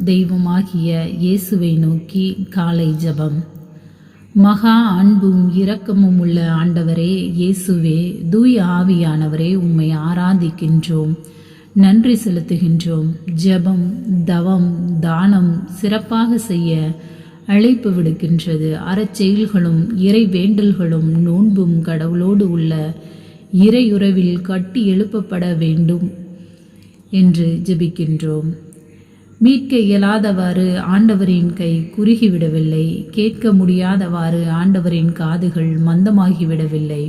தெய்வமாகிய இயேசுவை நோக்கி காலை ஜெபம். மகா அன்பும் இரக்கமும் உள்ள ஆண்டவரே இயேசுவே, தூய ஆவியானவரே, உம்மை ஆராதிக்கின்றோம், நன்றி செலுத்துகின்றோம். ஜெபம், தவம், தானம் சிறப்பாக செய்ய அழைப்பு விடுக்கின்றது. அறச்செயல்களும் இறை வேண்டல்களும் நோன்பும் கடவுளோடு உள்ள இறையுறவில் கட்டி எழுப்பப்பட வேண்டும் என்று ஜெபிக்கின்றோம். மீட்க இயலாதவாறு ஆண்டவரின் கை குறுகிவிடவில்லை, கேட்க முடியாதவாறு ஆண்டவரின் காதுகள் மந்தமாகிவிடவில்லை.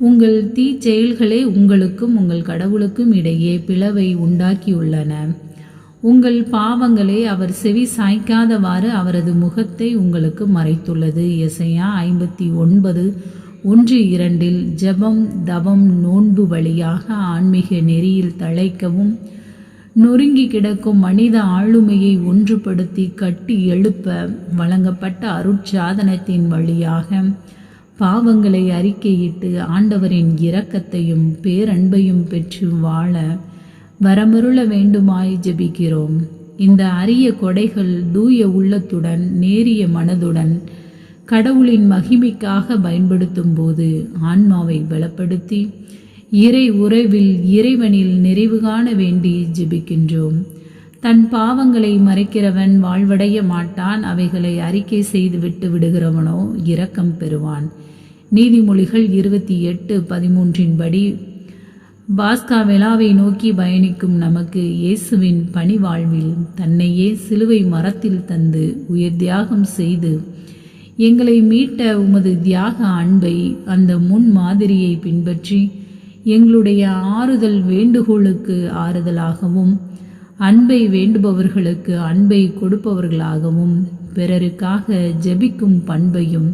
உங்கள் தீச்செயல்களே உங்களுக்கும் உங்கள் கடவுளுக்கும் இடையே பிளவை உண்டாக்கியுள்ளன. உங்கள் பாவங்களே அவர் செவி சாய்க்காதவாறு அவரது முகத்தை உங்களுக்கு மறைத்துள்ளது. எசையா 59:1-2 ஜெபம், தவம், நோன்பு வழியாக ஆன்மீக நெறியில் தழைக்கவும், நொறுங்கி கிடக்கும் மனித ஆளுமையை ஒன்றுபடுத்தி கட்டி எழுப்ப வழங்கப்பட்ட அருட்சாதனத்தின் வழியாக பாவங்களை அறிக்கையிட்டு ஆண்டவரின் இரக்கத்தையும் பேரன்பையும் பெற்று வாழ வரமருள வேண்டுமாய் ஜெபிக்கிறோம். இந்த அரிய கொடைகள் தூய உள்ளத்துடன் நேரிய மனதுடன் கடவுளின் மகிமைக்காக பயன்படுத்தும் போது ஆன்மாவை பலப்படுத்தி இறை உறவில் இறைவனில் நிறைவு காண வேண்டி ஜெபிக்கின்றோம். தன் பாவங்களை மறைக்கிறவன் வாழ்வடைய மாட்டான், அவைகளை அறிக்கை செய்து விட்டு விடுகிறவனோ இரக்கம் பெறுவான். நீதிமொழிகள் 28:13 படி பாஸ்கா விழாவை நோக்கி பயணிக்கும் நமக்கு இயேசுவின் பணி வாழ்வில் தன்னையே சிலுவை மரத்தில் தந்து உயிர் தியாகம் செய்து எங்களை மீட்ட உமது தியாக அன்பை, அந்த முன் மாதிரியை பின்பற்றி எங்களுடைய ஆறுதல் வேண்டுகோளுக்கு ஆறுதலாகவும், அன்பை வேண்டுபவர்களுக்கு அன்பை கொடுப்பவர்களாகவும், பிறருக்காக ஜெபிக்கும் பண்பையும்,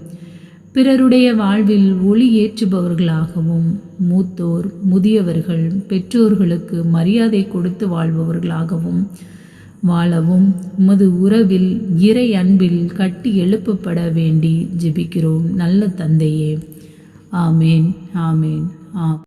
பிறருடைய வாழ்வில் ஒளி ஏற்றுபவர்களாகவும், மூத்தோர் முதியவர்கள் பெற்றோர்களுக்கு மரியாதை கொடுத்து வாழ்பவர்களாகவும் வாழவும் உமது உறவில் இறை அன்பில் கட்டி எழுப்பப்பட வேண்டி ஜெபிக்கிறோம் நல்ல தந்தையே. ஆமேன், ஆமேன், ஆம்.